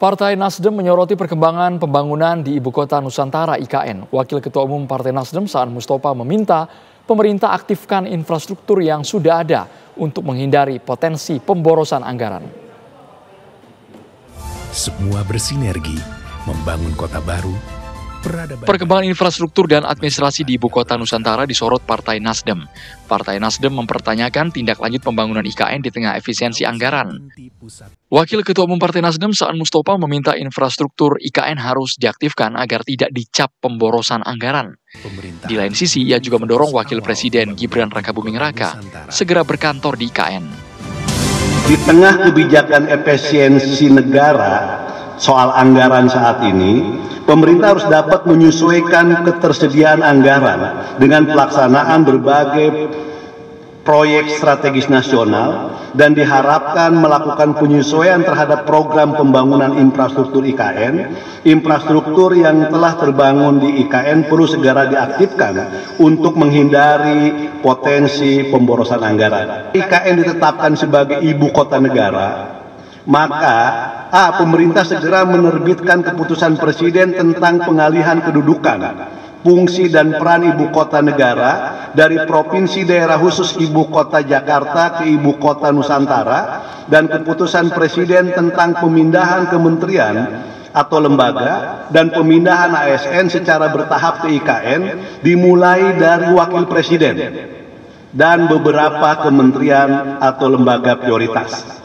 Partai Nasdem menyoroti perkembangan pembangunan di Ibu Kota Nusantara (IKN). Wakil Ketua Umum Partai Nasdem, Saan Mustafa, meminta pemerintah aktifkan infrastruktur yang sudah ada untuk menghindari potensi pemborosan anggaran. Semua bersinergi membangun kota baru. Perkembangan infrastruktur dan administrasi di Ibu Kota Nusantara disorot Partai Nasdem. Partai Nasdem mempertanyakan tindak lanjut pembangunan IKN di tengah efisiensi anggaran. Wakil Ketua Umum Partai Nasdem, Saan Mustafa, meminta infrastruktur IKN harus diaktifkan agar tidak dicap pemborosan anggaran. Di lain sisi, ia juga mendorong Wakil Presiden Gibran Rakabuming Raka segera berkantor di IKN. Di tengah kebijakan efisiensi negara soal anggaran saat ini, pemerintah harus dapat menyesuaikan ketersediaan anggaran dengan pelaksanaan berbagai proyek strategis nasional dan diharapkan melakukan penyesuaian terhadap program pembangunan infrastruktur IKN. Infrastruktur yang telah terbangun di IKN perlu segera diaktifkan untuk menghindari potensi pemborosan anggaran. IKN ditetapkan sebagai ibu kota negara, maka pemerintah segera menerbitkan keputusan Presiden tentang pengalihan kedudukan, fungsi dan peran ibu kota negara dari Provinsi Daerah Khusus Ibu Kota Jakarta ke Ibu Kota Nusantara, dan keputusan Presiden tentang pemindahan kementerian atau lembaga dan pemindahan ASN secara bertahap ke IKN dimulai dari Wakil Presiden dan beberapa kementerian atau lembaga prioritas.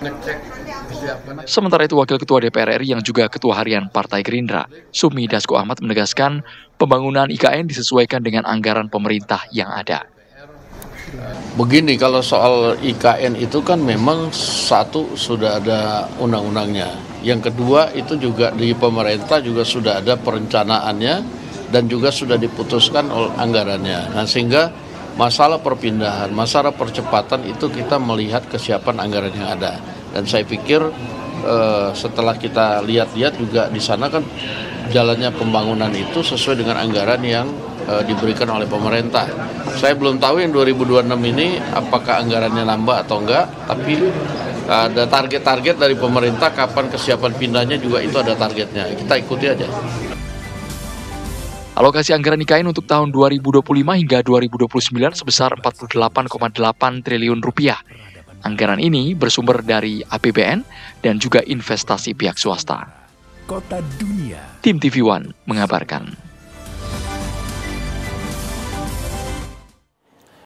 Sementara itu, Wakil Ketua DPR RI yang juga Ketua Harian Partai Gerindra, Sumi Dasko Ahmad, menegaskan pembangunan IKN disesuaikan dengan anggaran pemerintah yang ada. Begini, kalau soal IKN itu kan memang satu sudah ada undang-undangnya. Yang kedua itu juga di pemerintah juga sudah ada perencanaannya dan juga sudah diputuskan anggarannya. Nah, sehingga masalah perpindahan, masalah percepatan itu kita melihat kesiapan anggaran yang ada. Dan saya pikir setelah kita lihat-lihat juga di sana kan jalannya pembangunan itu sesuai dengan anggaran yang diberikan oleh pemerintah. Saya belum tahu yang 2026 ini apakah anggarannya nambah atau enggak, tapi ada target-target dari pemerintah kapan kesiapan pindahnya juga itu ada targetnya. Kita ikuti aja. Alokasi anggaran IKN untuk tahun 2025 hingga 2029 sebesar 48,8 triliun rupiah. Anggaran ini bersumber dari APBN dan juga investasi pihak swasta. Kota Dunia. Tim TV One mengabarkan.